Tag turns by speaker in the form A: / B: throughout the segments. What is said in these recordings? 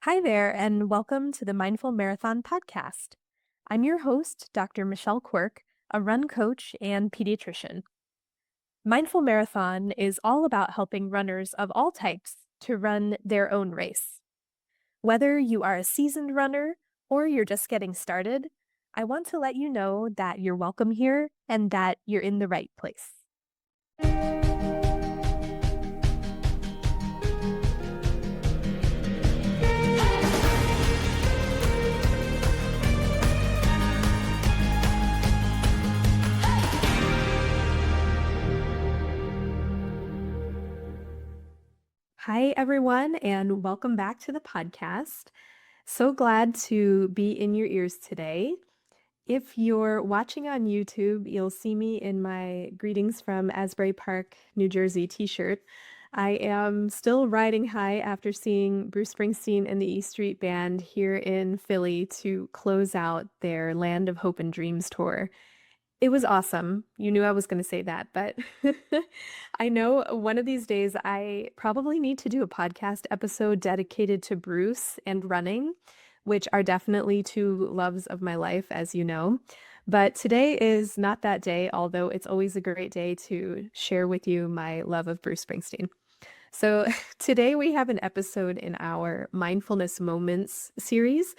A: Hi there, and welcome to the Mindful Marathon podcast. I'm your host, Dr. Michelle Quirk, a run coach and pediatrician. Mindful Marathon is all about helping runners of all types to run their own race. Whether you are a seasoned runner or you're just getting started, I want to let you know that you're welcome here and that you're in the right place. Hi, everyone, and welcome back to the podcast. So glad to be in your ears today. If you're watching on YouTube, you'll see me in my Greetings from Asbury Park, New Jersey t-shirt. I am still riding high after seeing Bruce Springsteen and the E Street Band here in Philly to close out their Land of Hope and Dreams tour. It was awesome. You knew I was going to say that, but I know one of these days I probably need to do a podcast episode dedicated to Bruce and running, which are definitely two loves of my life, as you know. But today is not that day, although it's always a great day to share with you my love of Bruce Springsteen. So today we have an episode in our Mindfulness Moments series.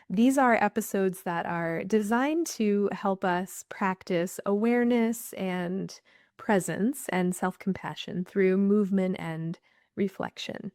A: These are episodes that are designed to help us practice awareness and presence and self-compassion through movement and reflection.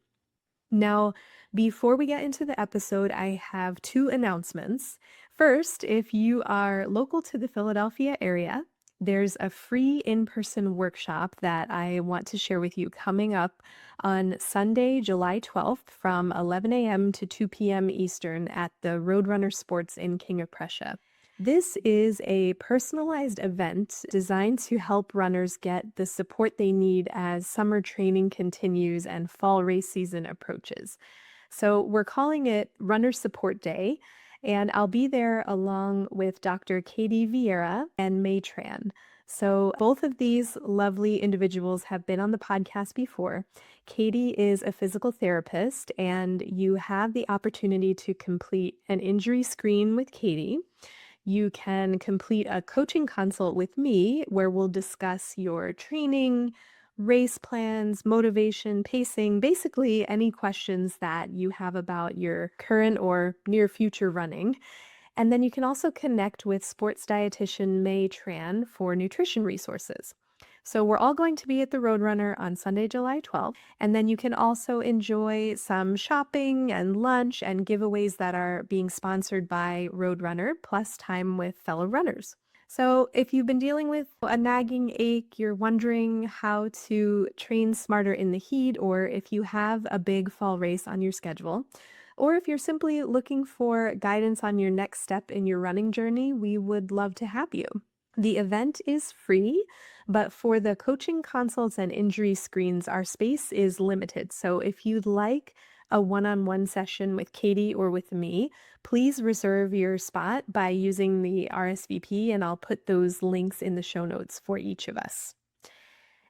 A: Now, before we get into the episode, I have two announcements. First, if you are local to the Philadelphia area, there's a free in-person workshop that I want to share with you coming up on Sunday, July 12th from 11 a.m. to 2 p.m. Eastern at the Roadrunner Sports in King of Prussia. This is a personalized event designed to help runners get the support they need as summer training continues and fall race season approaches. So we're calling it Runner Support Day, and I'll be there along with Dr. Katie Vieira and May Tran. So both of these lovely individuals have been on the podcast before. Katie is a physical therapist, and you have the opportunity to complete an injury screen with Katie. You can complete a coaching consult with me where we'll discuss your training, race plans, motivation, pacing, basically any questions that you have about your current or near future running. And then you can also connect with sports dietitian May Tran for nutrition resources. So we're all going to be at the Roadrunner on Sunday, July 12th. And then you can also enjoy some shopping and lunch and giveaways that are being sponsored by Roadrunner, plus time with fellow runners. So if you've been dealing with a nagging ache, you're wondering how to train smarter in the heat, or if you have a big fall race on your schedule, or if you're simply looking for guidance on your next step in your running journey, we would love to have you. The event is free, but for the coaching consults and injury screens, our space is limited. So if you'd like a one-on-one session with Katie or with me, please reserve your spot by using the RSVP, and I'll put those links in the show notes for each of us.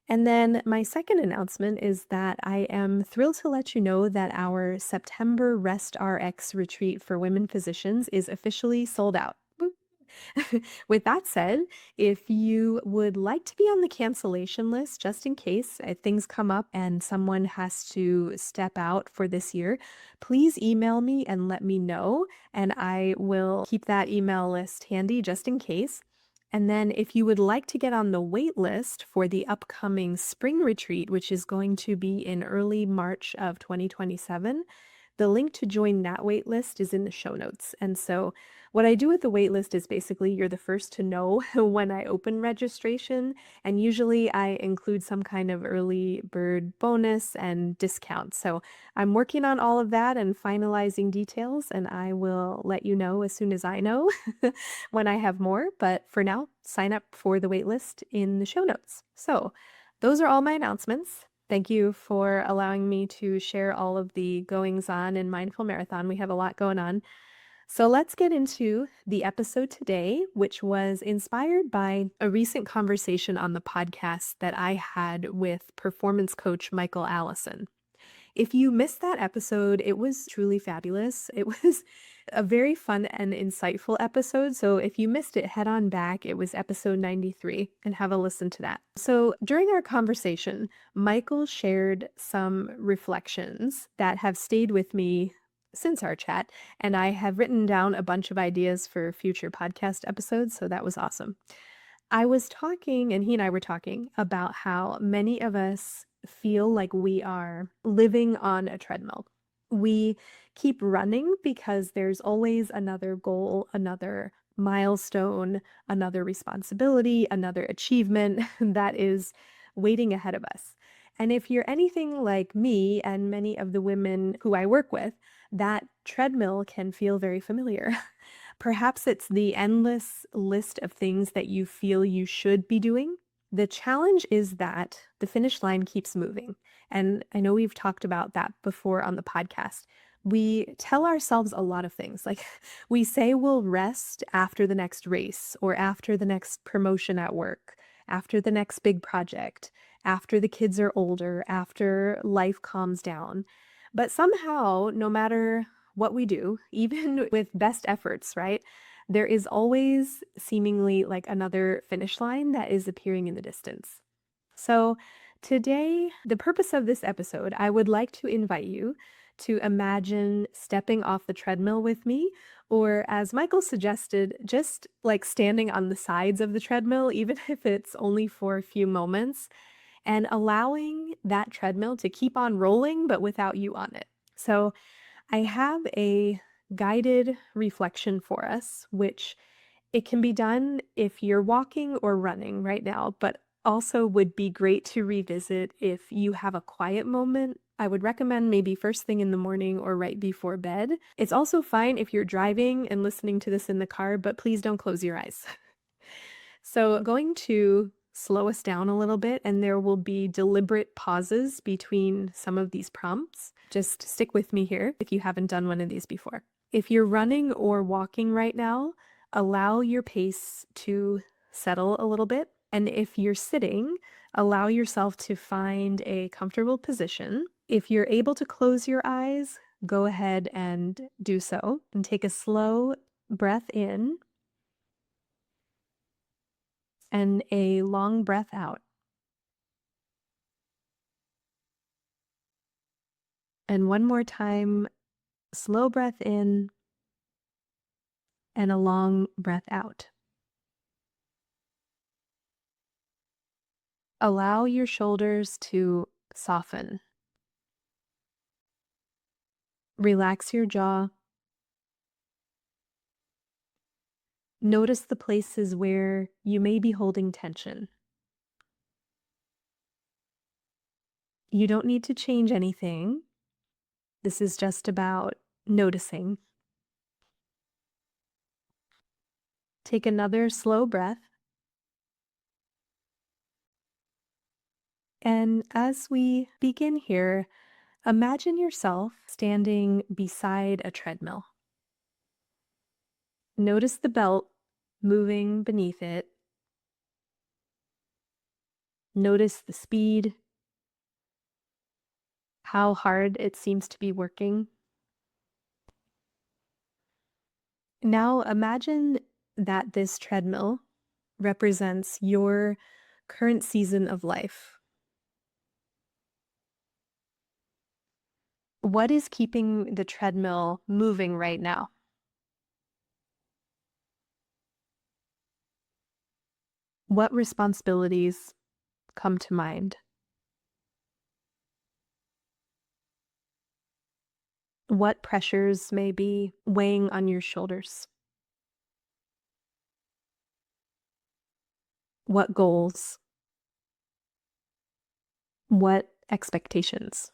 A: And then my second announcement is that I am thrilled to let you know that our September Rest RX retreat for women physicians is officially sold out. Woo. With that said, if you would like to be on the cancellation list, just in case things come up and someone has to step out for this year, please email me and let me know, and I will keep that email list handy just in case. And then if you would like to get on the wait list for the upcoming spring retreat, which is going to be in early March of 2027, the link to join that wait list is in the show notes. And so what I do with the wait list is basically you're the first to know when I open registration, and usually I include some kind of early bird bonus and discount. So I'm working on all of that and finalizing details, and I will let you know as soon as I know when I have more. But for now, sign up for the wait list in the show notes. So those are all my announcements. Thank you for allowing me to share all of the goings on in Mindful Marathon. We have a lot going on. So let's get into the episode today, which was inspired by a recent conversation on the podcast that I had with performance coach Michael Allison. If you missed that episode, it was truly fabulous. It was a very fun and insightful episode. So if you missed it, head on back. It was episode 93 and have a listen to that. So during our conversation, Michael shared some reflections that have stayed with me since our chat, and I have written down a bunch of ideas for future podcast episodes. So that was awesome. I was talking, and he and I were talking about how many of us feel like we are living on a treadmill. We keep running because there's always another goal, another milestone, another responsibility, another achievement that is waiting ahead of us. And if you're anything like me and many of the women who I work with, that treadmill can feel very familiar. Perhaps it's the endless list of things that you feel you should be doing. The challenge is that the finish line keeps moving. And I know we've talked about that before on the podcast. We tell ourselves a lot of things. Like we say we'll rest after the next race or after the next promotion at work, after the next big project, after the kids are older, after life calms down. But somehow, no matter what we do, even with best efforts, right? There is always seemingly like another finish line that is appearing in the distance. So, today, the purpose of this episode, I would like to invite you to imagine stepping off the treadmill with me, or as Michael suggested, just like standing on the sides of the treadmill, even if it's only for a few moments, and allowing that treadmill to keep on rolling, but without you on it. So, I have a guided reflection for us, which it can be done if you're walking or running right now, but also would be great to revisit if you have a quiet moment. I would recommend maybe first thing in the morning or right before bed. It's also fine if you're driving and listening to this in the car, but please don't close your eyes. So, going to slow us down a little bit, and there will be deliberate pauses between some of these prompts. Just stick with me here if you haven't done one of these before. If you're running or walking right now, allow your pace to settle a little bit. And if you're sitting, allow yourself to find a comfortable position. If you're able to close your eyes, go ahead and do so and take a slow breath in and a long breath out. And one more time, slow breath in and a long breath out. Allow your shoulders to soften. Relax your jaw. Notice the places where you may be holding tension. You don't need to change anything. This is just about noticing. Take another slow breath. And as we begin here, imagine yourself standing beside a treadmill. Notice the belt moving beneath it. Notice the speed, how hard it seems to be working. Now imagine that this treadmill represents your current season of life. What is keeping the treadmill moving right now? What responsibilities come to mind? What pressures may be weighing on your shoulders? What goals? What expectations?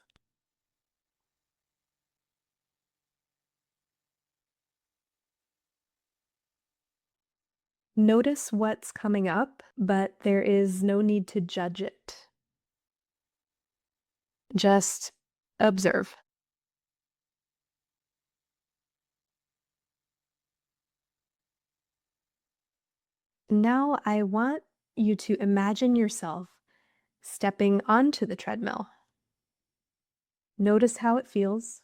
A: Notice what's coming up, but there is no need to judge it. Just observe. Now I want you to imagine yourself stepping onto the treadmill. Notice how it feels.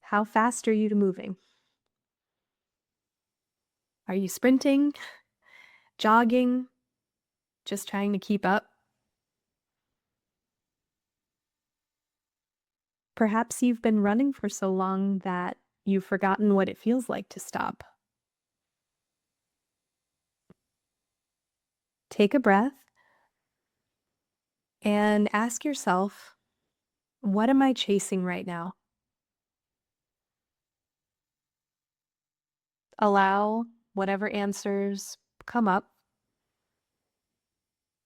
A: How fast are you moving? Are you sprinting, jogging, just trying to keep up? Perhaps you've been running for so long that you've forgotten what it feels like to stop. Take a breath and ask yourself, what am I chasing right now? Allow whatever answers come up.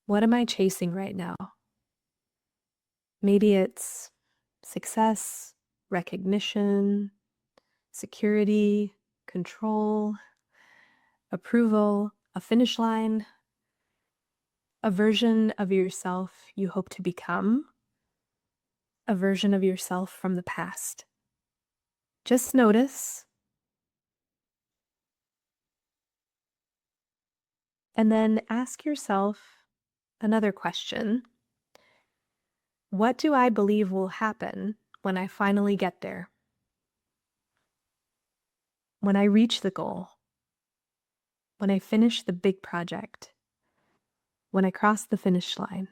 A: What am I chasing right now? Maybe it's success, recognition, security, control, approval, a finish line, a version of yourself you hope to become, a version of yourself from the past. Just notice and then ask yourself another question. What do I believe will happen when I finally get there? When I reach the goal? When I finish the big project? When I cross the finish line?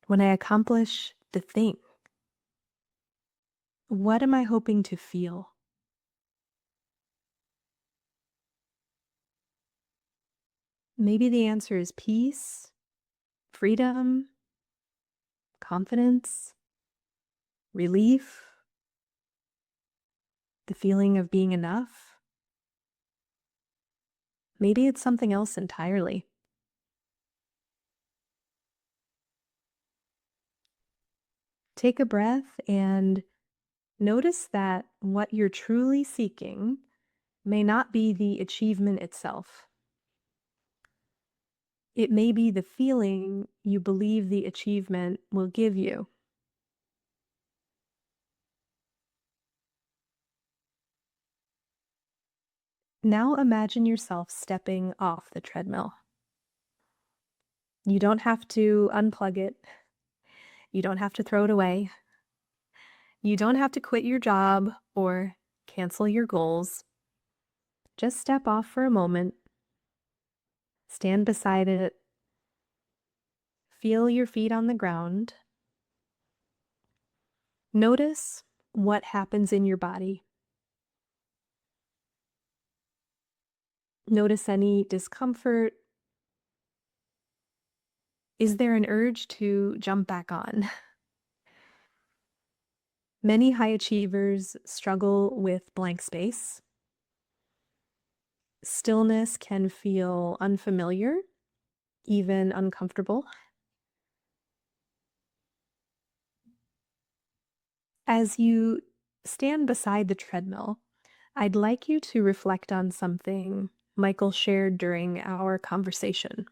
A: When I accomplish the thing? What am I hoping to feel? Maybe the answer is peace, freedom, confidence, relief, the feeling of being enough. Maybe it's something else entirely. Take a breath and notice that what you're truly seeking may not be the achievement itself. It may be the feeling you believe the achievement will give you. Now imagine yourself stepping off the treadmill. You don't have to unplug it. You don't have to throw it away. You don't have to quit your job or cancel your goals. Just step off for a moment, stand beside it, feel your feet on the ground. Notice what happens in your body. Notice any discomfort. Is there an urge to jump back on? Many high achievers struggle with blank space. Stillness can feel unfamiliar, even uncomfortable. As you stand beside the treadmill, I'd like you to reflect on something Michael shared during our conversation.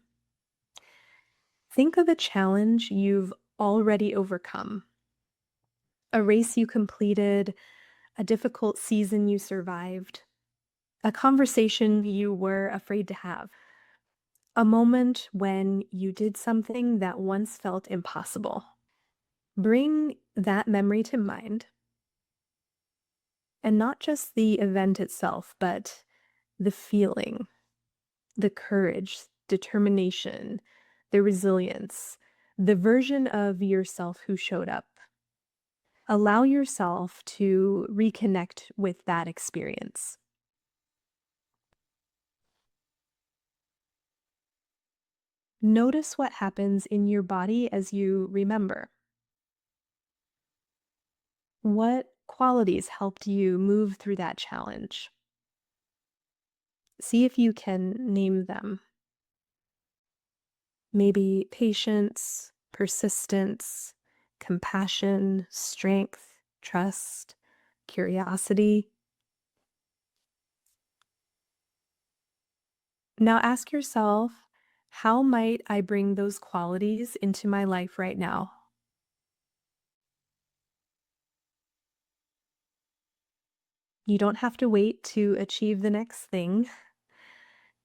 A: Think of a challenge you've already overcome, a race you completed, a difficult season you survived, a conversation you were afraid to have, a moment when you did something that once felt impossible. Bring that memory to mind, and not just the event itself, but the feeling, the courage, determination, the resilience, the version of yourself who showed up. Allow yourself to reconnect with that experience. Notice what happens in your body as you remember. What qualities helped you move through that challenge? See if you can name them. Maybe patience, persistence, compassion, strength, trust, curiosity. Now ask yourself, how might I bring those qualities into my life right now? You don't have to wait to achieve the next thing.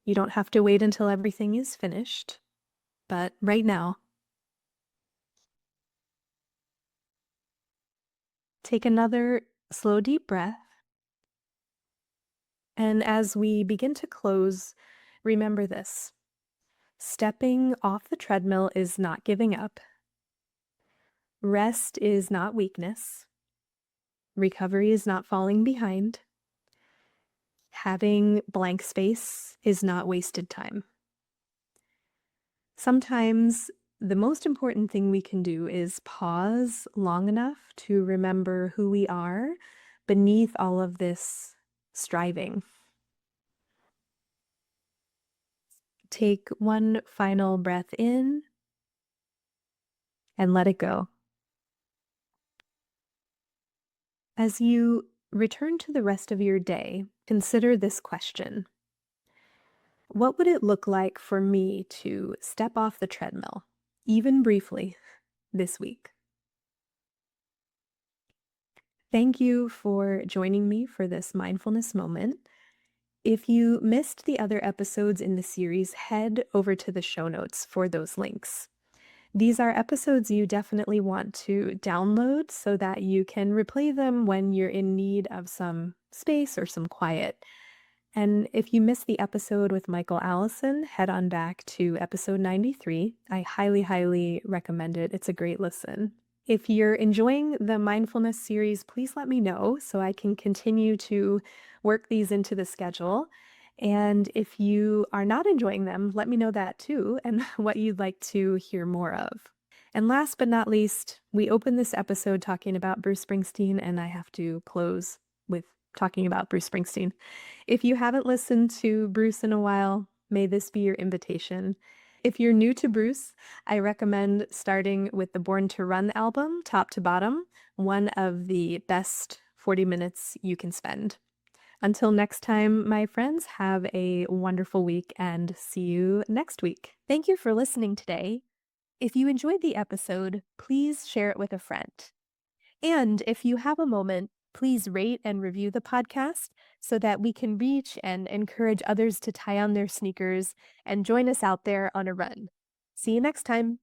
A: You don't have to wait until everything is finished. But right now, Take another slow, deep breath. And as we begin to close, remember this: stepping off the treadmill is not giving up. Rest is not weakness. Recovery is not falling behind. Having blank space is not wasted time. Sometimes the most important thing we can do is pause long enough to remember who we are beneath all of this striving. Take one final breath in and let it go. As you return to the rest of your day, consider this question: what would it look like for me to step off the treadmill, even briefly, this week? Thank you for joining me for this mindfulness moment. If you missed the other episodes in the series, head over to the show notes for those links. These are episodes you definitely want to download so that you can replay them when you're in need of some space or some quiet. And if you missed the episode with Michael Allison, head on back to episode 93. I highly, highly recommend it. It's a great listen. If you're enjoying the mindfulness series, please let me know so I can continue to work these into the schedule. And if you are not enjoying them, let me know that too, and what you'd like to hear more of. And last but not least, we opened this episode talking about Bruce Springsteen, and I have to close with talking about Bruce Springsteen. If you haven't listened to Bruce in a while, may this be your invitation. If you're new to Bruce, I recommend starting with the Born to Run album, top to bottom, one of the best 40 minutes you can spend. Until next time, my friends, have a wonderful week and see you next week. Thank you for listening today. If you enjoyed the episode, please share it with a friend. And if you have a moment, please rate and review the podcast so that we can reach and encourage others to tie on their sneakers and join us out there on a run. See you next time.